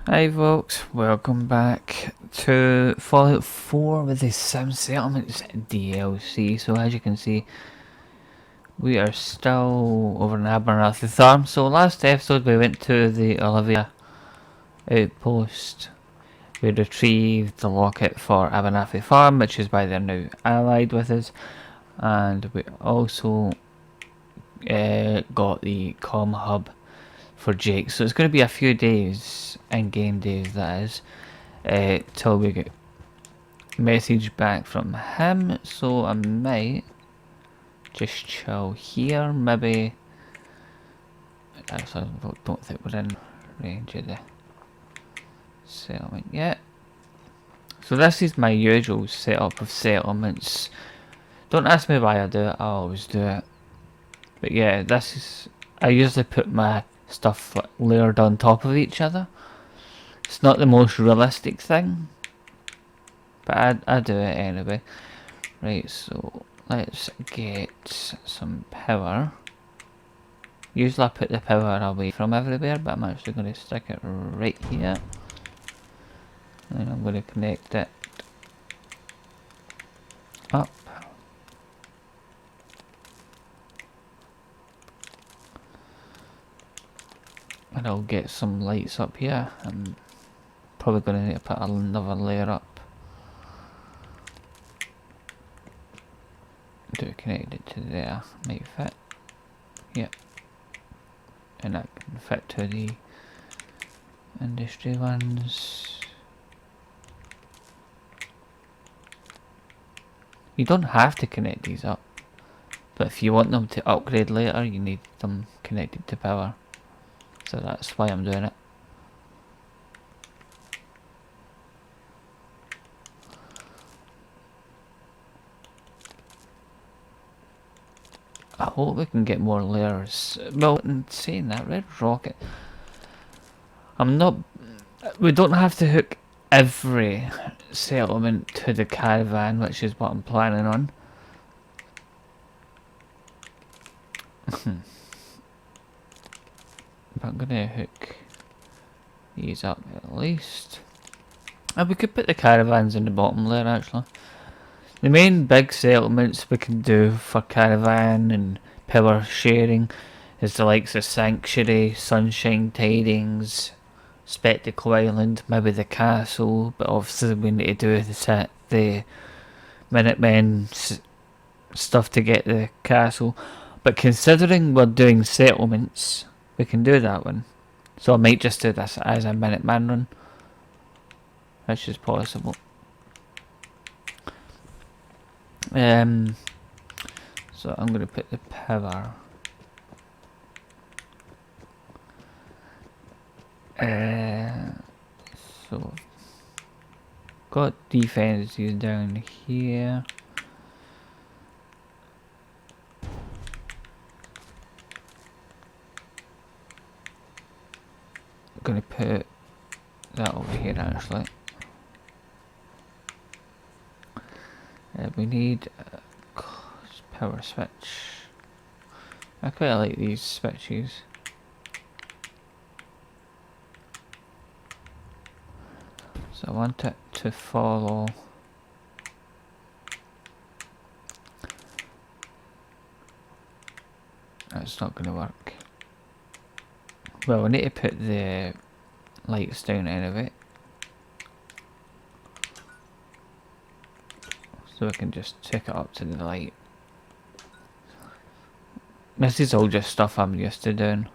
Hi folks, welcome back to Fallout 4 with the Sim Settlements DLC. So as you can see, we are still over in Abernathy Farm. So last episode we went to the Olivia outpost. We retrieved the locket for Abernathy Farm, which is why they're now allied with us. And we also got the comm hub for Jake. So it's going to be a few days, in-game days that is, till we get message back from him. So I might just chill here. Maybe actually I don't think we're in range of the settlement yet. So this is my usual setup of settlements. Don't ask me why I do it, I always do it. But yeah, this is, I usually put my stuff layered on top of each other. It's not the most realistic thing, but I do it anyway. Right, so let's get some power. Usually I put the power away from everywhere, but I'm actually going to stick it right here. And I'm going to connect it up. And I'll get some lights up here. I'm probably going to need to put another layer up to connect it to there. Might fit. Yep. And that can fit to the industry ones. You don't have to connect these up, but if you want them to upgrade later, you need them connected to power. So that's why I'm doing it. I hope we can get more layers. Well, in saying that, red rocket. We don't have to hook every settlement to the caravan, which is what I'm planning on. But I'm gonna hook these up at least. And we could put the caravans in the bottom layer actually. The main big settlements we can do for caravan and power sharing is the likes of Sanctuary, Sunshine Tidings, Spectacle Island, maybe the castle, but obviously we need to do the Minutemen stuff to get the castle. But considering we're doing settlements, we can do that one. So I might just do this as a Minuteman run. That's just possible. So I'm going to put the power. So got defenses down here. I'm going to put that over here actually. We need a power switch. I quite like these switches. So I want it to follow. That's not going to work. Well, we need to put the lights down anyway. So we can just take it up to the light. This is all just stuff I'm used to doing.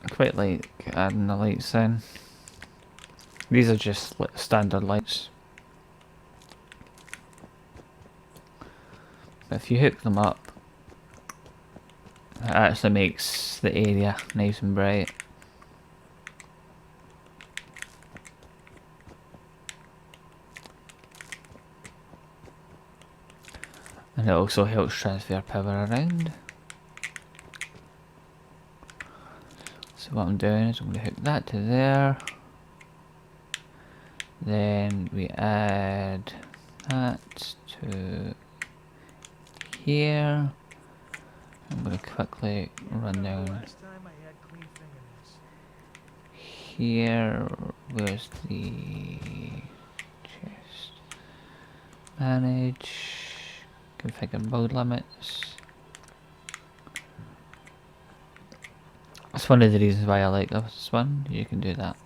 I quite like adding the lights in. These are just standard lights. But if you hook them up, it actually makes the area nice and bright. And it also helps transfer power around. So what I'm doing is I'm going to hook that to there. Then we add that to here. I'm going to quickly run down here. Where's the chest? Manage. Configure build limits. That's one of the reasons why I like this one. You can do that.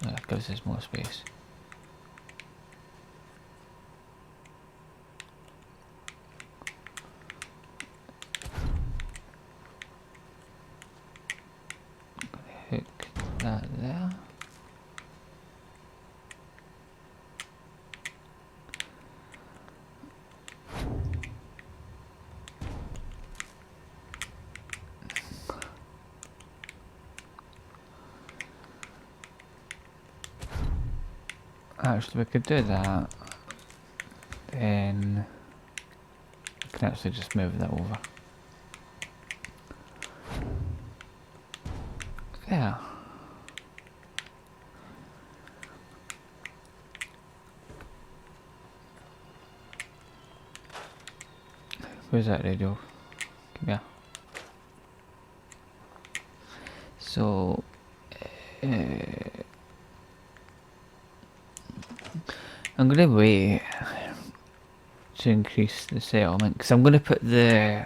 That gives us more space. Hook that there. Actually, we could do that. Then we can actually just move that over. Yeah. Where's that radio? Come here. So, I'm gonna wait to increase the settlement because I'm gonna put the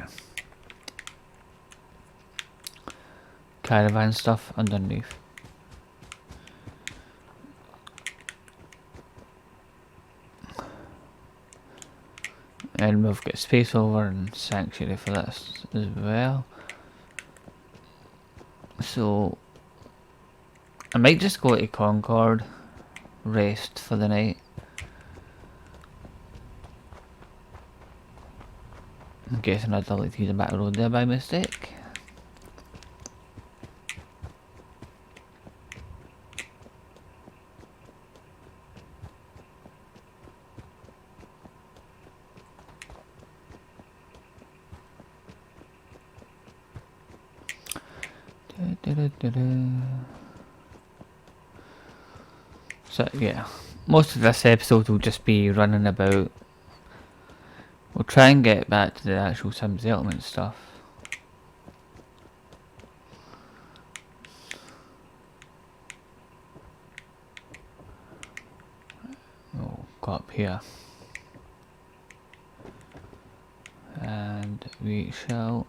caravan stuff underneath. And we've got space over and sanctuary for this as well. So I might just go to Concord, rest for the night. I'm guessing I deleted the back road there by mistake. So yeah, most of this episode will just be running about. We'll try and get back to the actual sim settlement stuff. We'll go up here. And we shall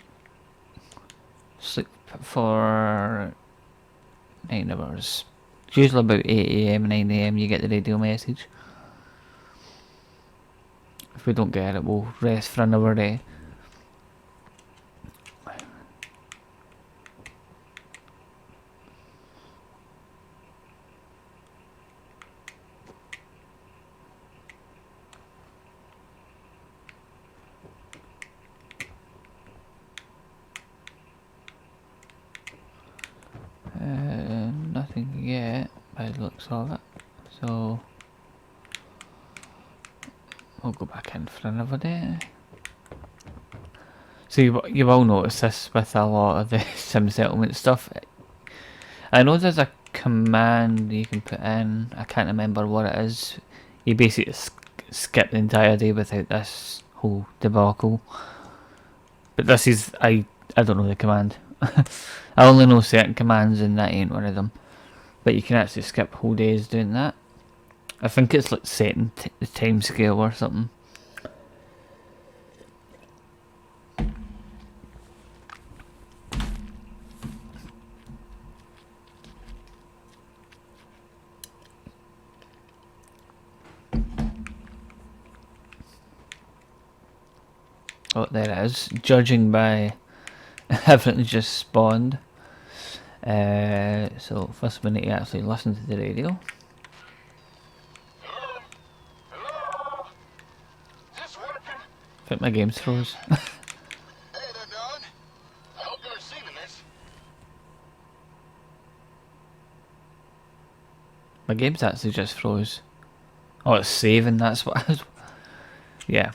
sleep for 9 hours. It's usually about 8 AM, 9 AM you get the radio message. If we don't get it, we'll rest for another day. Nothing yet by the looks of it, so we'll go back in for another day. So you will notice this with a lot of the sim settlement stuff. I know there's a command you can put in, I can't remember what it is. You basically skip the entire day without this whole debacle. But this is, I don't know the command. I only know certain commands and that ain't one of them. But you can actually skip whole days doing that. I think it's like setting the time scale or something. Oh, there it is. Judging by everything's just spawned. So first we need to actually listen to the radio. Hello? Is this working? I think my game's froze. Hey there, Don. I hope you're receiving this. My game's actually just froze. Oh, it's saving, that's what I was... Yeah.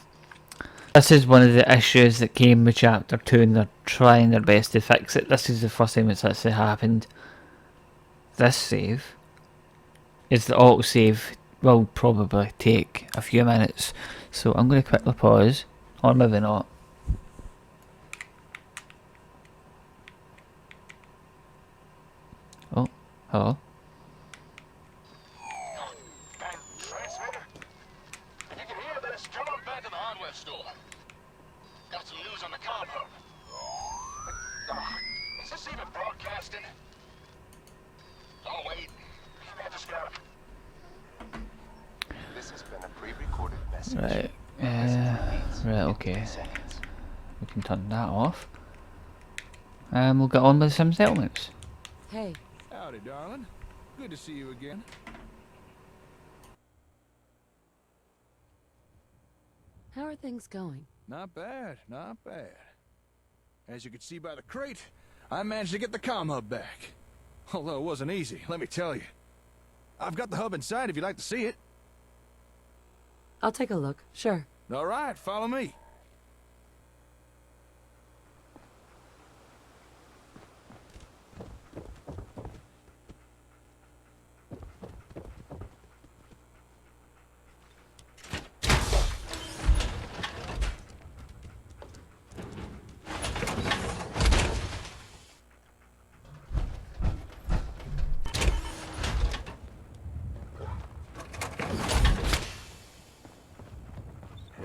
This is one of the issues that came with Chapter 2 and they're trying their best to fix it. This is the first time it's actually happened. This save is the autosave will probably take a few minutes. So I'm going to quickly pause, or maybe not. Oh, hello. Bang, transmitter. If you can hear this, come on back to the hardware store. Got some news on the comm hub. Is this even broadcasting? Oh, wait. I just got This has been a pre-recorded message. Right, right, okay. We can turn that off. And we'll get on with some settlements. Hey, Howdy, darling. Good to see you again. how are things going? Not bad, not bad. As you can see by the crate, I managed to get the comm hub back. Although it wasn't easy, let me tell you. I've got the hub inside if you'd like to see it. I'll take a look, sure. All right, follow me.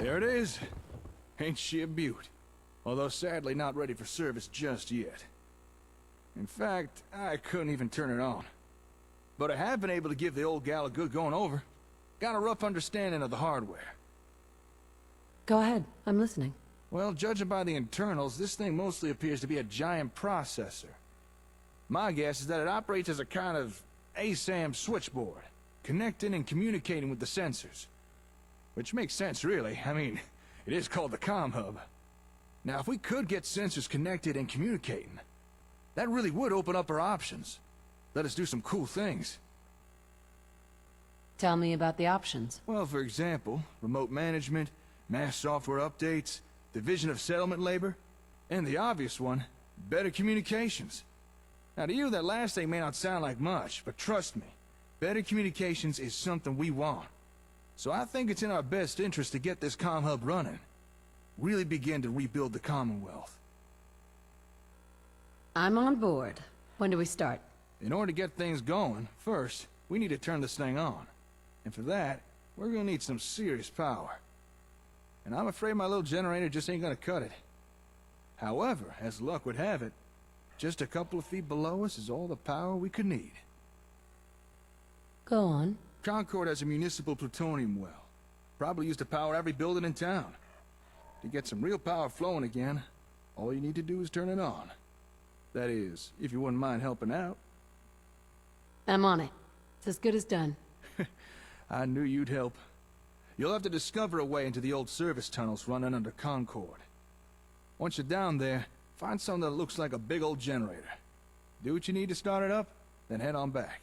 There it is. Ain't she a beaut? Although sadly not ready for service just yet. In fact, I couldn't even turn it on. But I have been able to give the old gal a good going over. Got a rough understanding of the hardware. Go ahead, I'm listening. Well, judging by the internals, this thing mostly appears to be a giant processor. My guess is that it operates as a kind of ASAM switchboard, connecting and communicating with the sensors. Which makes sense, really. I mean, it is called the comm hub. Now, if we could get sensors connected and communicating, that really would open up our options. Let us do some cool things. Tell me about the options. Well, for example, remote management, mass software updates, division of settlement labor, and the obvious one, better communications. Now, to you, that last thing may not sound like much, but trust me, better communications is something we want. So I think it's in our best interest to get this comm hub running. Really begin to rebuild the Commonwealth. I'm on board. When do we start? In order to get things going, first, we need to turn this thing on. And for that, we're gonna need some serious power. And I'm afraid my little generator just ain't gonna cut it. However, as luck would have it, just a couple of feet below us is all the power we could need. Go on. Concord has a municipal plutonium well. Probably used to power every building in town. To get some real power flowing again, all you need to do is turn it on. That is, if you wouldn't mind helping out. I'm on it. It's as good as done. I knew you'd help. You'll have to discover a way into the old service tunnels running under Concord. Once you're down there, find something that looks like a big old generator. Do what you need to start it up, then head on back.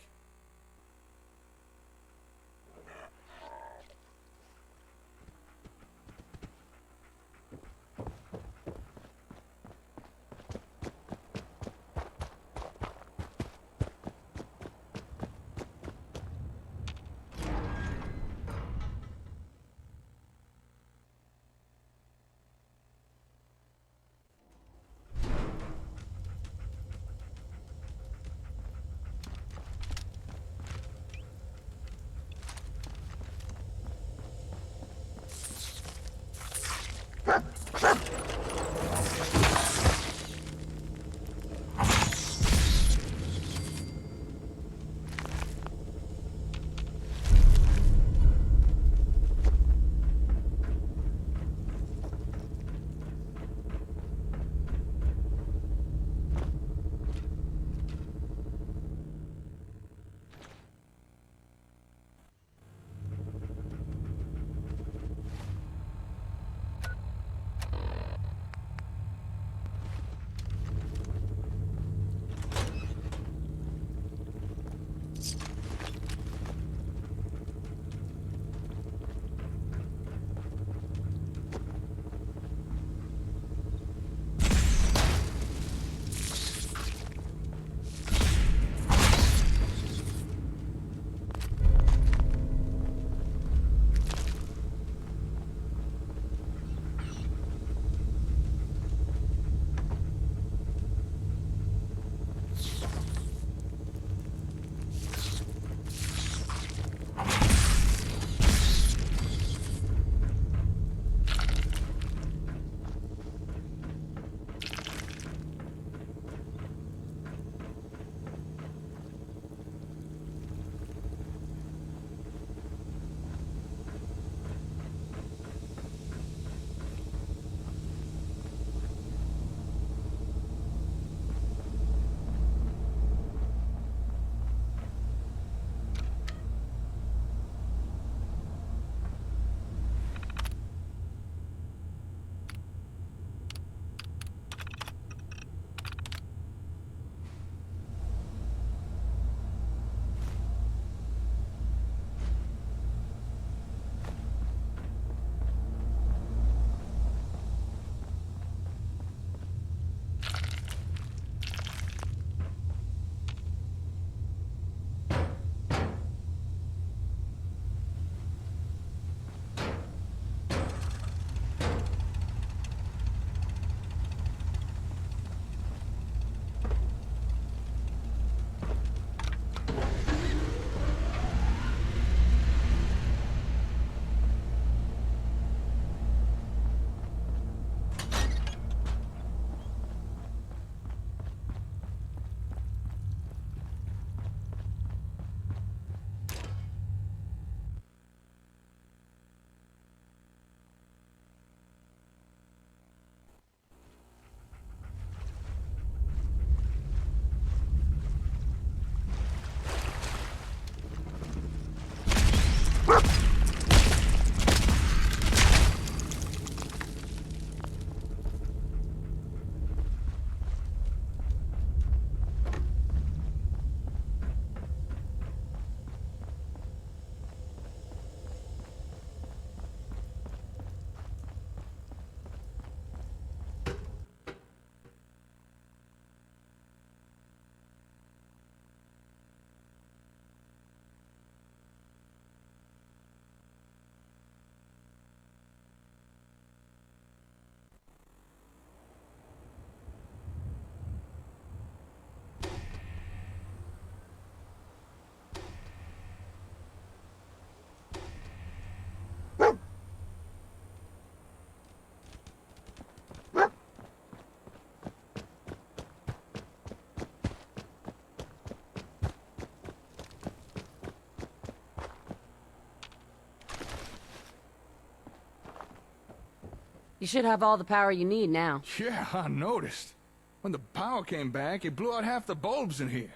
You should have all the power you need now. Yeah, I noticed. When the power came back, it blew out half the bulbs in here.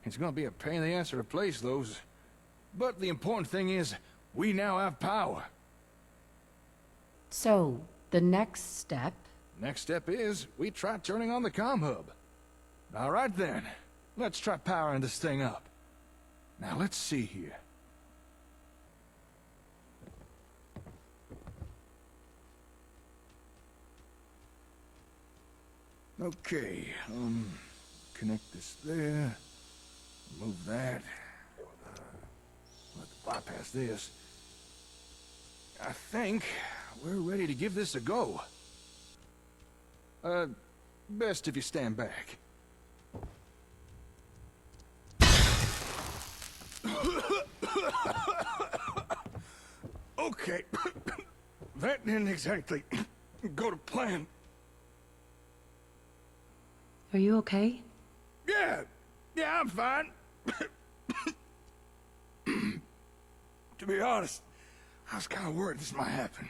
It's gonna be a pain in the ass to replace those. But the important thing is, we now have power. So, the next step? Next step is, we try turning on the comm hub. Alright then, let's try powering this thing up. Now let's see here. Okay, connect this there. Move that. Let's bypass this. I think we're ready to give this a go. Best if you stand back. Okay. That didn't exactly go to plan. Are you okay? Yeah, I'm fine. To be honest, I was kind of worried this might happen.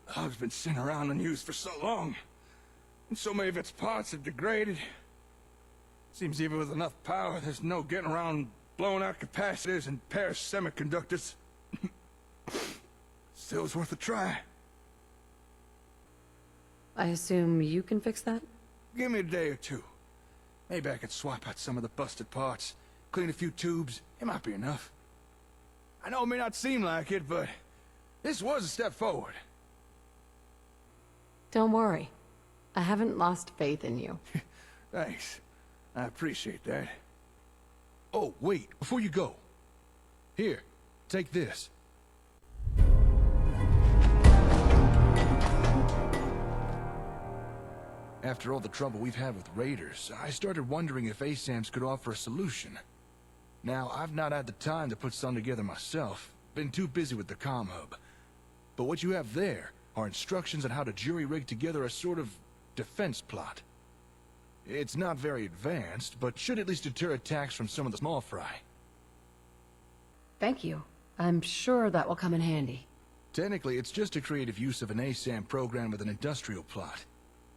The hub's been sitting around unused for so long, and so many of its parts have degraded. Seems even with enough power, there's no getting around blown out capacitors and perished semiconductors. Still, it's worth a try. I assume you can fix that? Give me a day or two. Maybe I could swap out some of the busted parts, clean a few tubes. It might be enough. I know it may not seem like it, but this was a step forward. Don't worry. I haven't lost faith in you. Thanks. I appreciate that. Oh, wait, before you go. Here, take this. After all the trouble we've had with raiders, I started wondering if ASAMs could offer a solution. Now, I've not had the time to put some together myself. Been too busy with the comm hub. But what you have there are instructions on how to jury-rig together a sort of defense plot. It's not very advanced, but should at least deter attacks from some of the small fry. Thank you. I'm sure that will come in handy. Technically, it's just a creative use of an ASAM program with an industrial plot.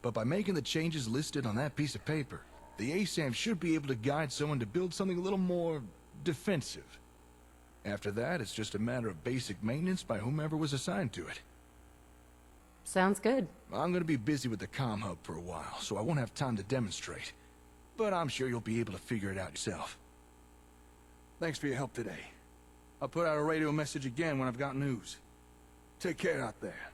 But by making the changes listed on that piece of paper, the ASAM should be able to guide someone to build something a little more defensive. After that, it's just a matter of basic maintenance by whomever was assigned to it. Sounds good. I'm gonna be busy with the comm hub for a while, so I won't have time to demonstrate. But I'm sure you'll be able to figure it out yourself. Thanks for your help today. I'll put out a radio message again when I've got news. Take care out there.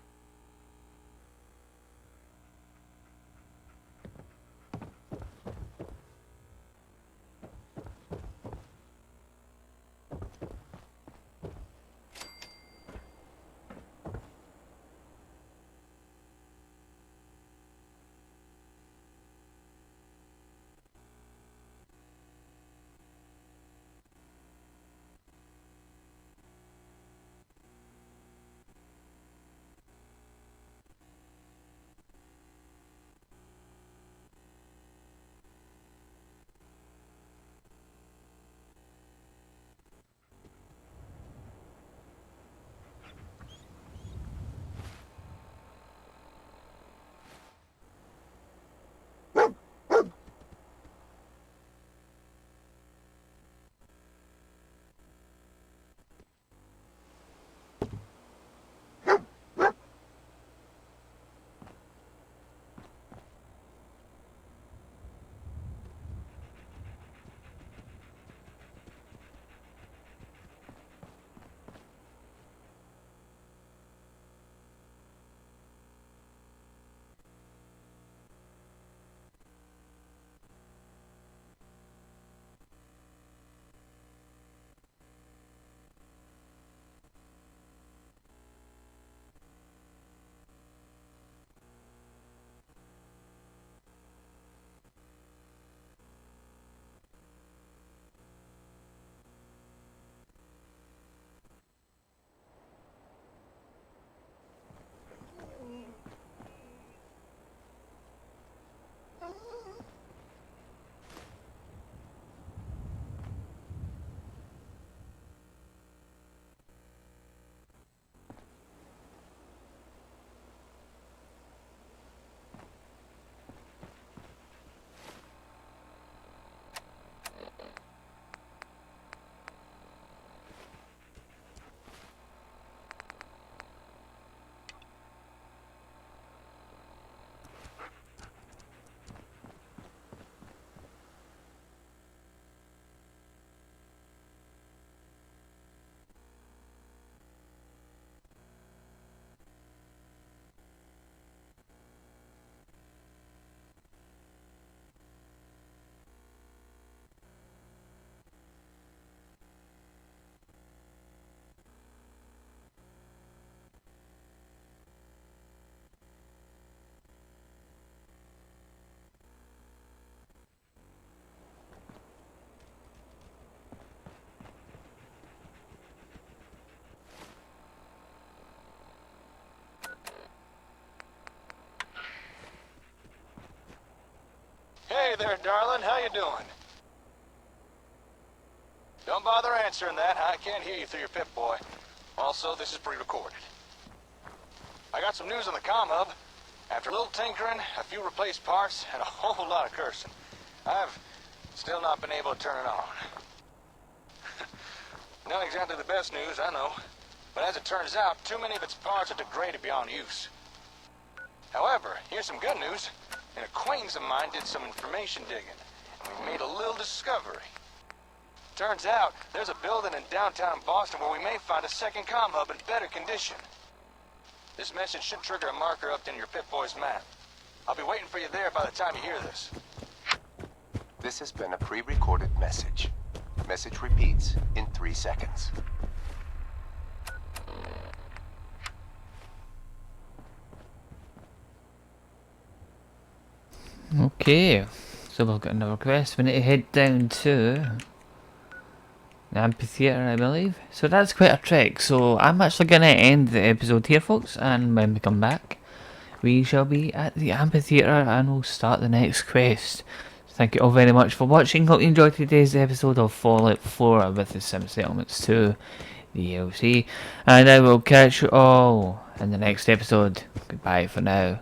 there, darling. How you doing? Don't bother answering that. I can't hear you through your Pip-Boy. Also, this is pre-recorded. I got some news on the comm hub. After a little tinkering, a few replaced parts, and a whole lot of cursing, I've still not been able to turn it on. Not exactly the best news, I know. But as it turns out, too many of its parts are degraded beyond use. However, here's some good news. An acquaintance of mine did some information digging, and we made a little discovery. Turns out, there's a building in downtown Boston where we may find a second comm hub in better condition. This message should trigger a marker up in your Pip-Boy's map. I'll be waiting for you there by the time you hear this. This has been a pre-recorded message. Message repeats in 3 seconds. Okay, so we've got another quest. We need to head down to the amphitheatre, I believe. So that's quite a trek. So I'm actually going to end the episode here, folks. And when we come back, we shall be at the amphitheatre and we'll start the next quest. Thank you all very much for watching. Hope you enjoyed today's episode of Fallout 4 with the Sim Settlements 2 DLC. And I will catch you all in the next episode. Goodbye for now.